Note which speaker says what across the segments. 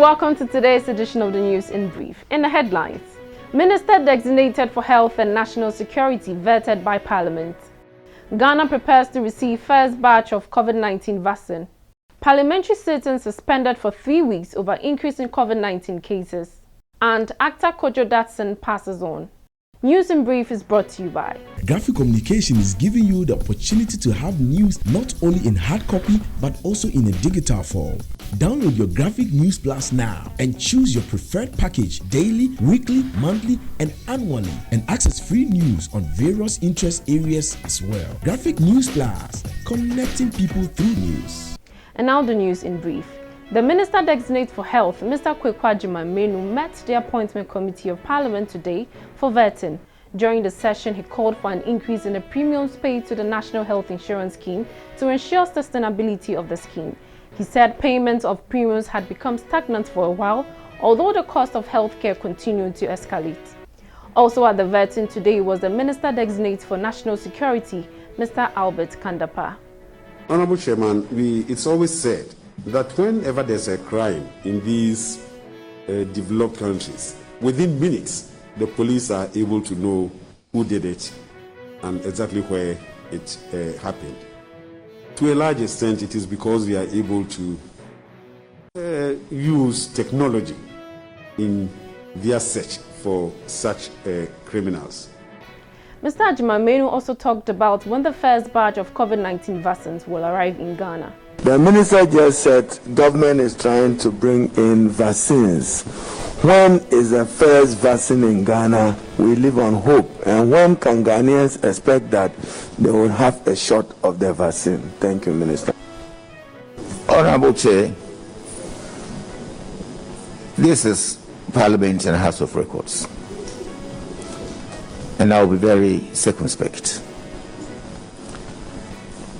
Speaker 1: welcome to today's edition of the News in Brief. In the headlines, Minister designated for Health and National Security vetted by Parliament. Ghana prepares to receive first batch of COVID-19 vaccine. Parliamentary sitting suspended for 3 weeks over increase in COVID-19 cases. And actor Kojo Dadson passes on. News in Brief is brought to you by
Speaker 2: Graphic Communication is giving you the opportunity to have news not only in hard copy but also in a digital form. Download your Graphic News Plus now and choose your preferred package daily, weekly, monthly, and annually, and access free news on various interest areas as well. Graphic News Plus, connecting people through news.
Speaker 1: And now the news in brief. The Minister Designate for Health, Mr. Kojo met the Appointment Committee of Parliament today for vetting. During the session, he called for an increase in the premiums paid to the National Health Insurance Scheme to ensure sustainability of the scheme. He said payment of premiums had become stagnant for a while, although the cost of healthcare continued to escalate. Also at the vetting today was the Minister Designate for National Security, Mr. Albert Kandapa.
Speaker 3: Honorable Chairman, it's always said that whenever there's a crime in these developed countries, within minutes, the police are able to know who did it and exactly where it happened. To a large extent, it is because we are able to use technology in their search for such criminals.
Speaker 1: Mr. Ajimamenu also talked about when the first batch of COVID-19 vaccines will arrive in Ghana.
Speaker 4: The minister just said government is trying to bring in vaccines. When is the first vaccine in Ghana? We live on hope. And when can Ghanaians expect that they will have a shot of the vaccine? Thank you, Minister.
Speaker 5: Honorable Chair, this is Parliament and House of Records. And I will be very circumspect.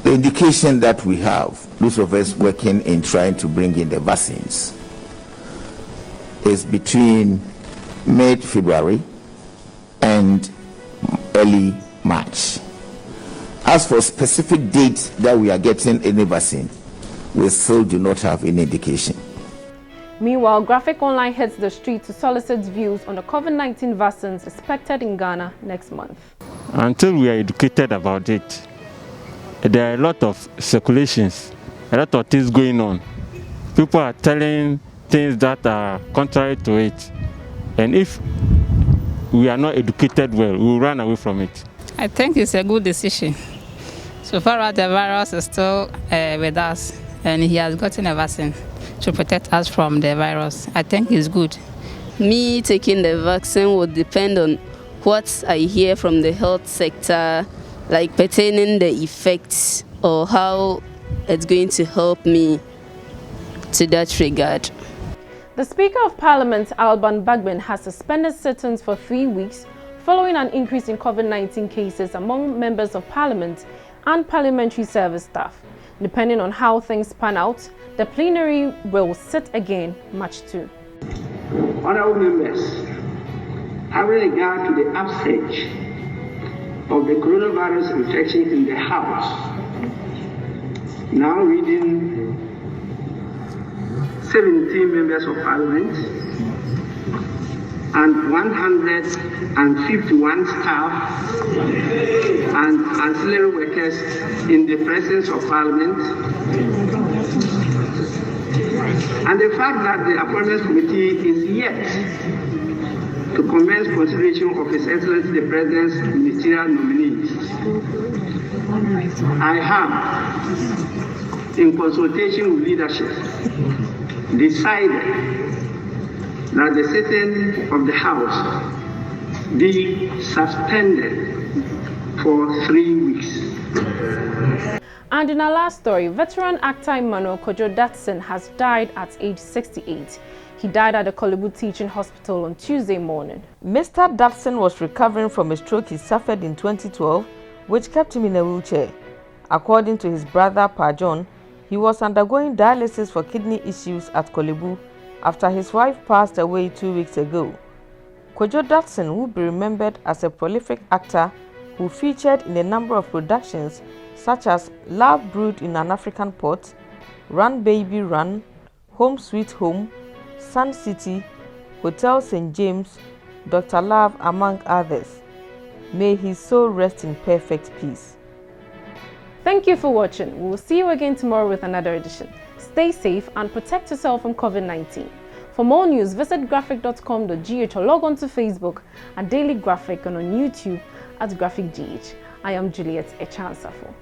Speaker 5: The indication that we have, those of us working in trying to bring in the vaccines, is between mid-February and early March. As for specific dates that we are getting any vaccine, we still do not have any indication.
Speaker 1: Meanwhile, Graphic Online hits the street to solicit views on the COVID-19 vaccines expected in Ghana next month.
Speaker 6: Until we are educated about it, there are a lot of circulations, a lot of things going on. People are telling things that are contrary to it. And if we are not educated well, we will run away from it.
Speaker 7: I think it's a good decision. So far as the virus is still with us, and he has gotten a vaccine to protect us from the virus, I think it's good.
Speaker 8: Me taking the vaccine would depend on what I hear from the health sector, like pertaining the effects or how it's going to help me to that regard.
Speaker 1: The Speaker of Parliament, Alban Bagbin, has suspended sittings for 3 weeks following an increase in COVID-19 cases among members of Parliament and parliamentary service staff. Depending on how things pan out, the plenary will sit again March 2.
Speaker 9: Honourable members, having regard to the upsurge of the coronavirus infections in the House, now reading 17 members of Parliament and 151 staff and ancillary workers in the presence of Parliament, and the fact that the Appointments Committee is yet to commence consideration of His Excellency the President's ministerial nominees, I have, in consultation with leadership, decided that the sitting of the House be suspended for 3 weeks.
Speaker 1: And in our last story, veteran actor Emmanuel Kojo Dadson has died at age 68. He died at the Kolebu Teaching Hospital on Tuesday morning.
Speaker 10: Mr. Dabson was recovering from a stroke he suffered in 2012, which kept him in a wheelchair. According to his brother Pajon, he was undergoing dialysis for kidney issues at Kolebu after his wife passed away 2 weeks ago. Kojo Dadson will be remembered as a prolific actor who featured in a number of productions such as Love Brewed in an African Pot, Run Baby Run, Home Sweet Home, Sun City, Hotel St. James, Dr. Love, among others. May his soul rest in perfect peace.
Speaker 1: Thank you for watching. We will see you again tomorrow with another edition. Stay safe and protect yourself from COVID-19. For more news, visit graphic.com.gh or log on to Facebook at Daily Graphic and on YouTube at Graphic GH. I am Juliet Echansafo.